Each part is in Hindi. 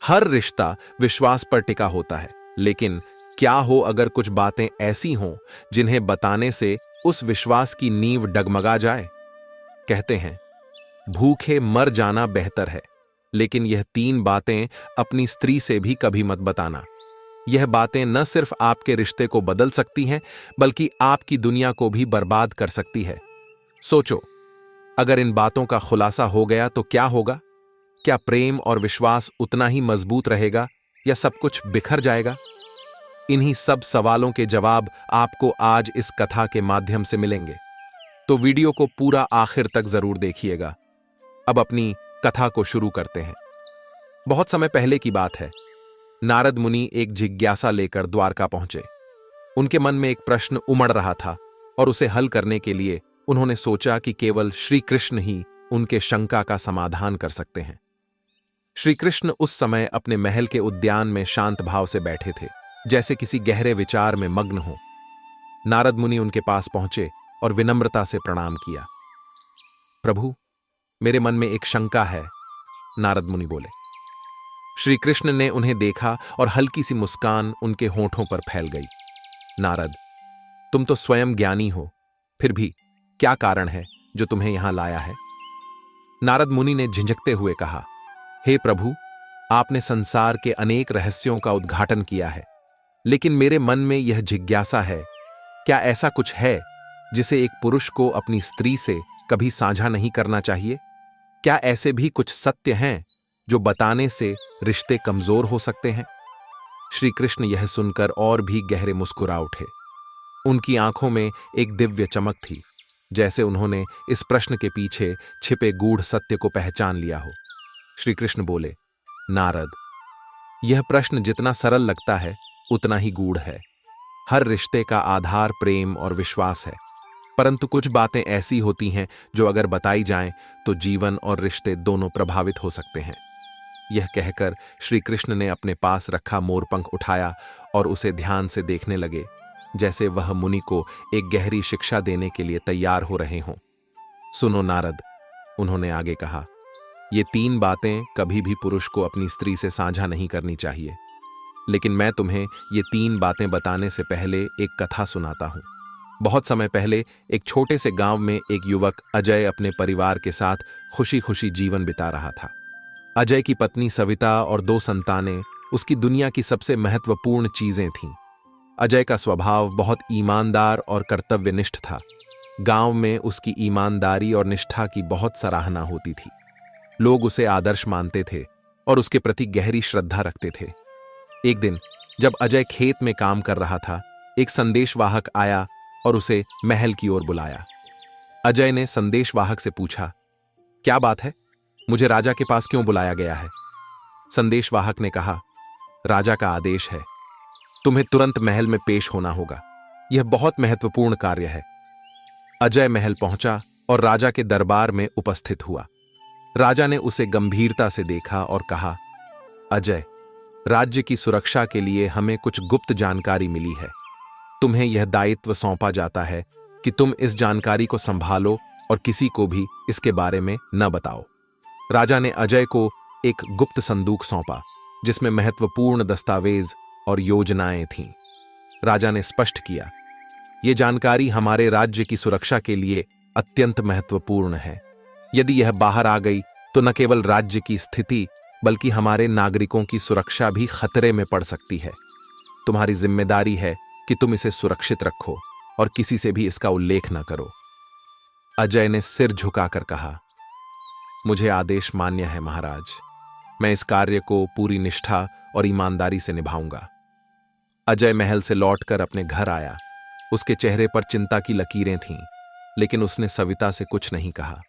हर रिश्ता विश्वास पर टिका होता है, लेकिन क्या हो अगर कुछ बातें ऐसी हों जिन्हें बताने से उस विश्वास की नींव डगमगा जाए। कहते हैं भूखे मर जाना बेहतर है, लेकिन यह 3 बातें अपनी स्त्री से भी कभी मत बताना। यह बातें न सिर्फ आपके रिश्ते को बदल सकती हैं, बल्कि आपकी दुनिया को भी बर्बाद कर सकती है। सोचो, अगर इन बातों का खुलासा हो गया तो क्या होगा? क्या प्रेम और विश्वास उतना ही मजबूत रहेगा या सब कुछ बिखर जाएगा? इन्हीं सब सवालों के जवाब आपको आज इस कथा के माध्यम से मिलेंगे, तो वीडियो को पूरा आखिर तक जरूर देखिएगा। अब अपनी कथा को शुरू करते हैं। बहुत समय पहले की बात है। नारद मुनि एक जिज्ञासा लेकर द्वारका पहुंचे। उनके मन में एक प्रश्न उमड़ रहा था और उसे हल करने के लिए उन्होंने सोचा कि केवल श्री कृष्ण ही उनके शंका का समाधान कर सकते हैं। श्री कृष्ण उस समय अपने महल के उद्यान में शांत भाव से बैठे थे, जैसे किसी गहरे विचार में मग्न हो। नारद मुनि उनके पास पहुंचे और विनम्रता से प्रणाम किया। प्रभु, मेरे मन में एक शंका है, नारद मुनि बोले। श्री कृष्ण ने उन्हें देखा और हल्की सी मुस्कान उनके होंठों पर फैल गई। नारद, तुम तो स्वयं ज्ञानी हो, फिर भी क्या कारण है जो तुम्हें यहां लाया है? नारद मुनि ने झिझकते हुए कहा, हे प्रभु, आपने संसार के अनेक रहस्यों का उद्घाटन किया है, लेकिन मेरे मन में यह जिज्ञासा है, क्या ऐसा कुछ है जिसे एक पुरुष को अपनी स्त्री से कभी साझा नहीं करना चाहिए? क्या ऐसे भी कुछ सत्य हैं जो बताने से रिश्ते कमजोर हो सकते हैं? श्री कृष्ण यह सुनकर और भी गहरे मुस्कुरा उठे। उनकी आंखों में एक दिव्य चमक थी, जैसे उन्होंने इस प्रश्न के पीछे छिपे गूढ़ सत्य को पहचान लिया हो। श्री कृष्ण बोले, नारद, यह प्रश्न जितना सरल लगता है उतना ही गूढ़ है। हर रिश्ते का आधार प्रेम और विश्वास है, परंतु कुछ बातें ऐसी होती हैं जो अगर बताई जाएं तो जीवन और रिश्ते दोनों प्रभावित हो सकते हैं। यह कहकर श्री कृष्ण ने अपने पास रखा मोरपंख उठाया और उसे ध्यान से देखने लगे, जैसे वह मुनि को एक गहरी शिक्षा देने के लिए तैयार हो रहे हों। सुनो नारद, उन्होंने आगे कहा, ये 3 बातें कभी भी पुरुष को अपनी स्त्री से साझा नहीं करनी चाहिए, लेकिन मैं तुम्हें ये 3 बातें बताने से पहले एक कथा सुनाता हूं। बहुत समय पहले एक छोटे से गांव में एक युवक अजय अपने परिवार के साथ खुशी खुशी जीवन बिता रहा था। अजय की पत्नी सविता और 2 संतानें उसकी दुनिया की सबसे महत्वपूर्ण चीजें थीं। अजय का स्वभाव बहुत ईमानदार और कर्तव्यनिष्ठ था। गांव में उसकी ईमानदारी और निष्ठा की बहुत सराहना होती थी। लोग उसे आदर्श मानते थे और उसके प्रति गहरी श्रद्धा रखते थे। एक दिन जब अजय खेत में काम कर रहा था, एक संदेशवाहक आया और उसे महल की ओर बुलाया। अजय ने संदेशवाहक से पूछा, क्या बात है, मुझे राजा के पास क्यों बुलाया गया है? संदेशवाहक ने कहा, राजा का आदेश है, तुम्हें तुरंत महल में पेश होना होगा, यह बहुत महत्वपूर्ण कार्य है। अजय महल पहुंचा और राजा के दरबार में उपस्थित हुआ। राजा ने उसे गंभीरता से देखा और कहा, अजय, राज्य की सुरक्षा के लिए हमें कुछ गुप्त जानकारी मिली है। तुम्हें यह दायित्व सौंपा जाता है कि तुम इस जानकारी को संभालो और किसी को भी इसके बारे में न बताओ। राजा ने अजय को एक गुप्त संदूक सौंपा, जिसमें महत्वपूर्ण दस्तावेज और योजनाएं थीं। राजा ने स्पष्ट किया, यह जानकारी हमारे राज्य की सुरक्षा के लिए अत्यंत महत्वपूर्ण है। यदि यह बाहर आ गई तो न केवल राज्य की स्थिति बल्कि हमारे नागरिकों की सुरक्षा भी खतरे में पड़ सकती है। तुम्हारी जिम्मेदारी है कि तुम इसे सुरक्षित रखो और किसी से भी इसका उल्लेख न करो। अजय ने सिर झुकाकर कहा, मुझे आदेश मान्य है महाराज, मैं इस कार्य को पूरी निष्ठा और ईमानदारी से निभाऊंगा। अजय महल से लौटकर अपने घर आया। उसके चेहरे पर चिंता की लकीरें थीं, लेकिन उसने सविता से कुछ नहीं कहा।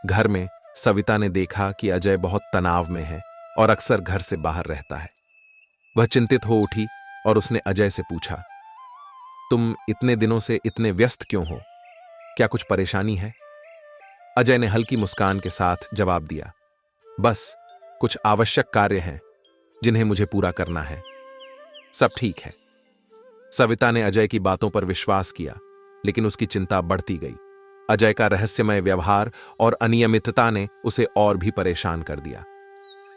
घर में सविता ने देखा कि अजय बहुत तनाव में है और अक्सर घर से बाहर रहता है। वह चिंतित हो उठी और उसने अजय से पूछा, तुम इतने दिनों से इतने व्यस्त क्यों हो? क्या कुछ परेशानी है? अजय ने हल्की मुस्कान के साथ जवाब दिया, बस कुछ आवश्यक कार्य हैं जिन्हें मुझे पूरा करना है। सब ठीक है। सविता ने अजय की बातों पर विश्वास किया, लेकिन उसकी चिंता बढ़ती गई। अजय का रहस्यमय व्यवहार और अनियमितता ने उसे और भी परेशान कर दिया।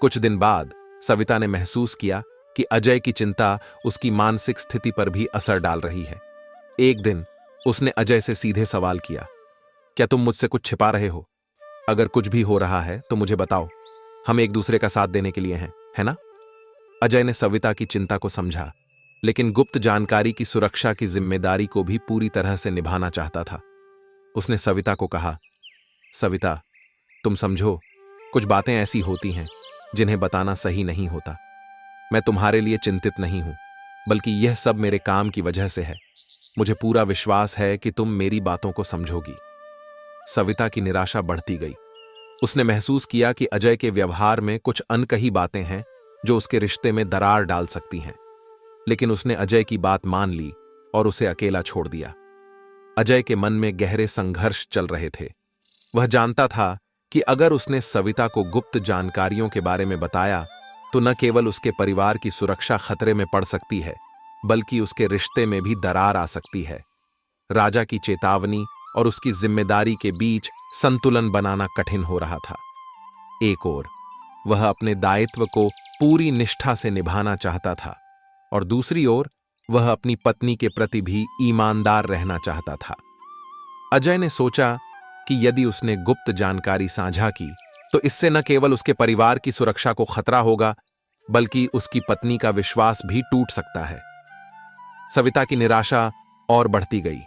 कुछ दिन बाद सविता ने महसूस किया कि अजय की चिंता उसकी मानसिक स्थिति पर भी असर डाल रही है। एक दिन उसने अजय से सीधे सवाल किया, क्या तुम मुझसे कुछ छिपा रहे हो? अगर कुछ भी हो रहा है तो मुझे बताओ। हम एक दूसरे का साथ देने के लिए हैं, है ना? अजय ने सविता की चिंता को समझा, लेकिन गुप्त जानकारी की सुरक्षा की जिम्मेदारी को भी पूरी तरह से निभाना चाहता था। उसने सविता को कहा, सविता, तुम समझो, कुछ बातें ऐसी होती हैं जिन्हें बताना सही नहीं होता। मैं तुम्हारे लिए चिंतित नहीं हूं, बल्कि यह सब मेरे काम की वजह से है। मुझे पूरा विश्वास है कि तुम मेरी बातों को समझोगी। सविता की निराशा बढ़ती गई। उसने महसूस किया कि अजय के व्यवहार में कुछ अनकही बातें हैं जो उसके रिश्ते में दरार डाल सकती हैं। लेकिन उसने अजय की बात मान ली और उसे अकेला छोड़ दिया। अजय के मन में गहरे संघर्ष चल रहे थे। वह जानता था कि अगर उसने सविता को गुप्त जानकारियों के बारे में बताया तो न केवल उसके परिवार की सुरक्षा खतरे में पड़ सकती है, बल्कि उसके रिश्ते में भी दरार आ सकती है। राजा की चेतावनी और उसकी जिम्मेदारी के बीच संतुलन बनाना कठिन हो रहा था। एक ओर वह अपने दायित्व को पूरी निष्ठा से निभाना चाहता था और दूसरी ओर वह अपनी पत्नी के प्रति भी ईमानदार रहना चाहता था। अजय ने सोचा कि यदि उसने गुप्त जानकारी साझा की तो इससे न केवल उसके परिवार की सुरक्षा को खतरा होगा, बल्कि उसकी पत्नी का विश्वास भी टूट सकता है। सविता की निराशा और बढ़ती गई।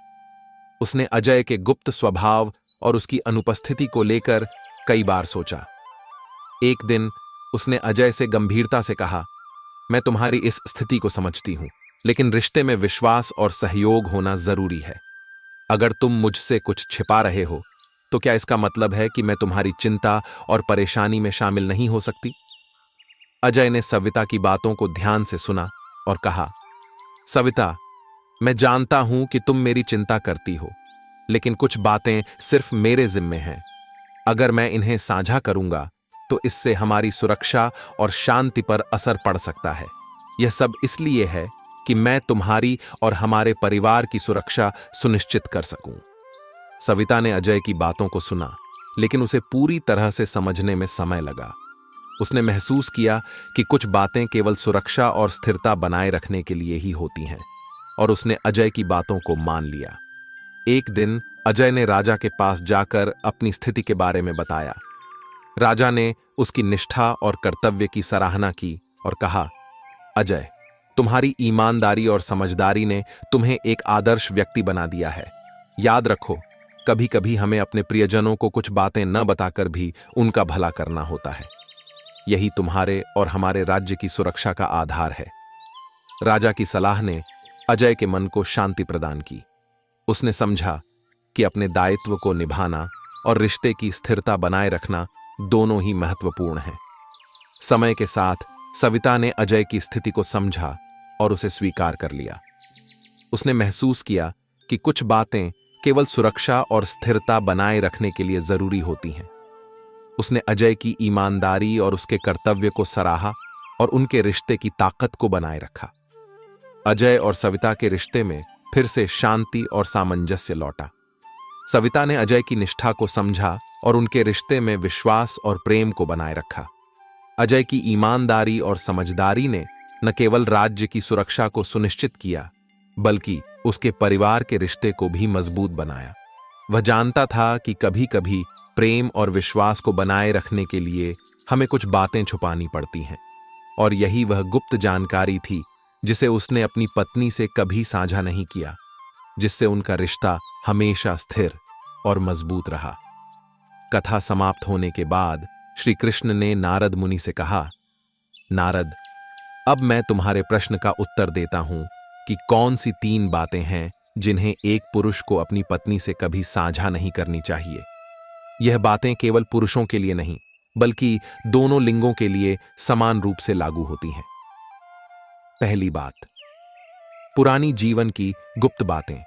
उसने अजय के गुप्त स्वभाव और उसकी अनुपस्थिति को लेकर कई बार सोचा। एक दिन उसने अजय से गंभीरता से कहा, मैं तुम्हारी इस स्थिति को समझती हूं, लेकिन रिश्ते में विश्वास और सहयोग होना जरूरी है। अगर तुम मुझसे कुछ छिपा रहे हो तो क्या इसका मतलब है कि मैं तुम्हारी चिंता और परेशानी में शामिल नहीं हो सकती? अजय ने सविता की बातों को ध्यान से सुना और कहा, सविता, मैं जानता हूं कि तुम मेरी चिंता करती हो, लेकिन कुछ बातें सिर्फ मेरे जिम्मे हैं। अगर मैं इन्हें साझा करूंगा तो इससे हमारी सुरक्षा और शांति पर असर पड़ सकता है। यह सब इसलिए है कि मैं तुम्हारी और हमारे परिवार की सुरक्षा सुनिश्चित कर सकूं। सविता ने अजय की बातों को सुना, लेकिन उसे पूरी तरह से समझने में समय लगा। उसने महसूस किया कि कुछ बातें केवल सुरक्षा और स्थिरता बनाए रखने के लिए ही होती हैं, और उसने अजय की बातों को मान लिया। एक दिन अजय ने राजा के पास जाकर अपनी स्थिति के बारे में बताया। राजा ने उसकी निष्ठा और कर्तव्य की सराहना की और कहा, अजय, तुम्हारी ईमानदारी और समझदारी ने तुम्हें एक आदर्श व्यक्ति बना दिया है। याद रखो, कभी कभी हमें अपने प्रियजनों को कुछ बातें न बताकर भी उनका भला करना होता है। यही तुम्हारे और हमारे राज्य की सुरक्षा का आधार है। राजा की सलाह ने अजय के मन को शांति प्रदान की। उसने समझा कि अपने दायित्व को निभाना और रिश्ते की स्थिरता बनाए रखना दोनों ही महत्वपूर्ण हैं। समय के साथ सविता ने अजय की स्थिति को समझा और उसे स्वीकार कर लिया। उसने महसूस किया कि कुछ बातें केवल सुरक्षा और स्थिरता बनाए रखने के लिए जरूरी होती हैं। उसने अजय की ईमानदारी और उसके कर्तव्य को सराहा और उनके रिश्ते की ताकत को बनाए रखा। अजय और सविता के रिश्ते में फिर से शांति और सामंजस्य लौटा। सविता ने अजय की निष्ठा को समझा और उनके रिश्ते में विश्वास और प्रेम को बनाए रखा। अजय की ईमानदारी और समझदारी ने न केवल राज्य की सुरक्षा को सुनिश्चित किया, बल्कि उसके परिवार के रिश्ते को भी मजबूत बनाया। वह जानता था कि कभी कभी प्रेम और विश्वास को बनाए रखने के लिए हमें कुछ बातें छुपानी पड़ती हैं, और यही वह गुप्त जानकारी थी जिसे उसने अपनी पत्नी से कभी साझा नहीं किया, जिससे उनका रिश्ता हमेशा स्थिर और मजबूत रहा। कथा समाप्त होने के बाद श्री कृष्ण ने नारद मुनि से कहा, नारद, अब मैं तुम्हारे प्रश्न का उत्तर देता हूं कि कौन सी 3 बातें हैं जिन्हें एक पुरुष को अपनी पत्नी से कभी साझा नहीं करनी चाहिए। यह बातें केवल पुरुषों के लिए नहीं, बल्कि दोनों लिंगों के लिए समान रूप से लागू होती हैं। पहली बात, पुरानी जीवन की गुप्त बातें।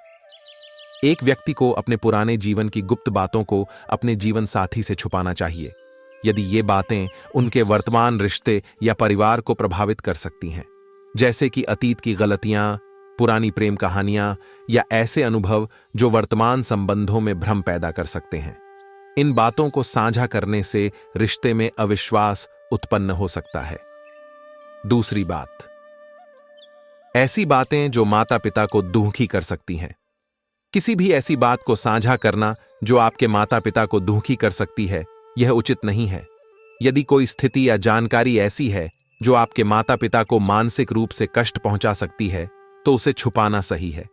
एक व्यक्ति को अपने पुराने जीवन की गुप्त बातों को अपने जीवन साथी से छुपाना चाहिए, यदि ये बातें उनके वर्तमान रिश्ते या परिवार को प्रभावित कर सकती हैं, जैसे कि अतीत की गलतियां, पुरानी प्रेम कहानियां या ऐसे अनुभव जो वर्तमान संबंधों में भ्रम पैदा कर सकते हैं। इन बातों को साझा करने से रिश्ते में अविश्वास उत्पन्न हो सकता है। दूसरी बात, ऐसी बातें जो माता पिता को दुखी कर सकती हैं। किसी भी ऐसी बात को साझा करना जो आपके माता पिता को दुखी कर सकती है, यह उचित नहीं है। यदि कोई स्थिति या जानकारी ऐसी है जो आपके माता पिता को मानसिक रूप से कष्ट पहुंचा सकती है, तो उसे छुपाना सही है।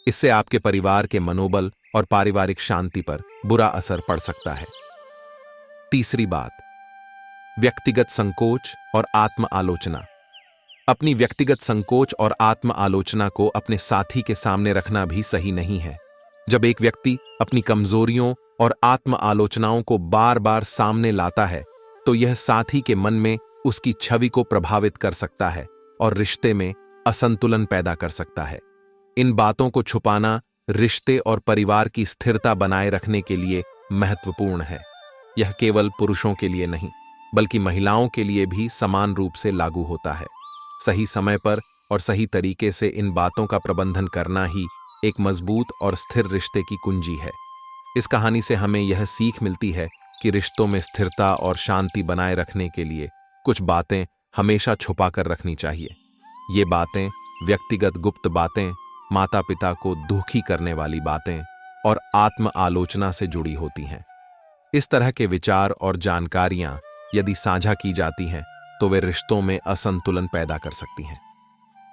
इससे आपके परिवार के मनोबल और पारिवारिक शांति पर बुरा असर पड़ सकता है। तीसरी बात, व्यक्तिगत संकोच और आत्म आलोचना। अपनी व्यक्तिगत संकोच और आत्म आलोचना को अपने साथी के सामने रखना भी सही नहीं है। जब एक व्यक्ति अपनी कमजोरियों और आत्म आलोचनाओं को बार बार सामने लाता है, तो यह साथी के मन में उसकी छवि को प्रभावित कर सकता है और रिश्ते में असंतुलन पैदा कर सकता है। इन बातों को छुपाना रिश्ते और परिवार की स्थिरता बनाए रखने के लिए महत्वपूर्ण है। यह केवल पुरुषों के लिए नहीं, बल्कि महिलाओं के लिए भी समान रूप से लागू होता है। सही समय पर और सही तरीके से इन बातों का प्रबंधन करना ही एक मजबूत और स्थिर रिश्ते की कुंजी है। इस कहानी से हमें यह सीख मिलती है कि रिश्तों में स्थिरता और शांति बनाए रखने के लिए कुछ बातें हमेशा छुपा कर रखनी चाहिए। ये बातें व्यक्तिगत गुप्त बातें, माता पिता को दुखी करने वाली बातें और आत्म आलोचना से जुड़ी होती हैं। इस तरह के विचार और जानकारियां यदि साझा की जाती हैं, तो वे रिश्तों में असंतुलन पैदा कर सकती हैं।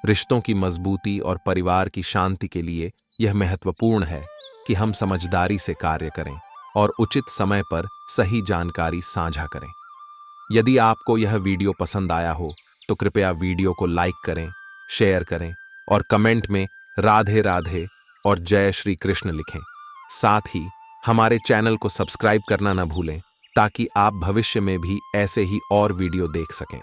रिश्तों की मजबूती और परिवार की शांति के लिए यह महत्वपूर्ण है कि हम समझदारी से कार्य करें और उचित समय पर सही जानकारी साझा करें। यदि आपको यह वीडियो पसंद आया हो, तो कृपया वीडियो को लाइक करें, शेयर करें और कमेंट में राधे राधे और जय श्री कृष्ण लिखें। साथ ही हमारे चैनल को सब्सक्राइब करना न भूलें, ताकि आप भविष्य में भी ऐसे ही और वीडियो देख सकें।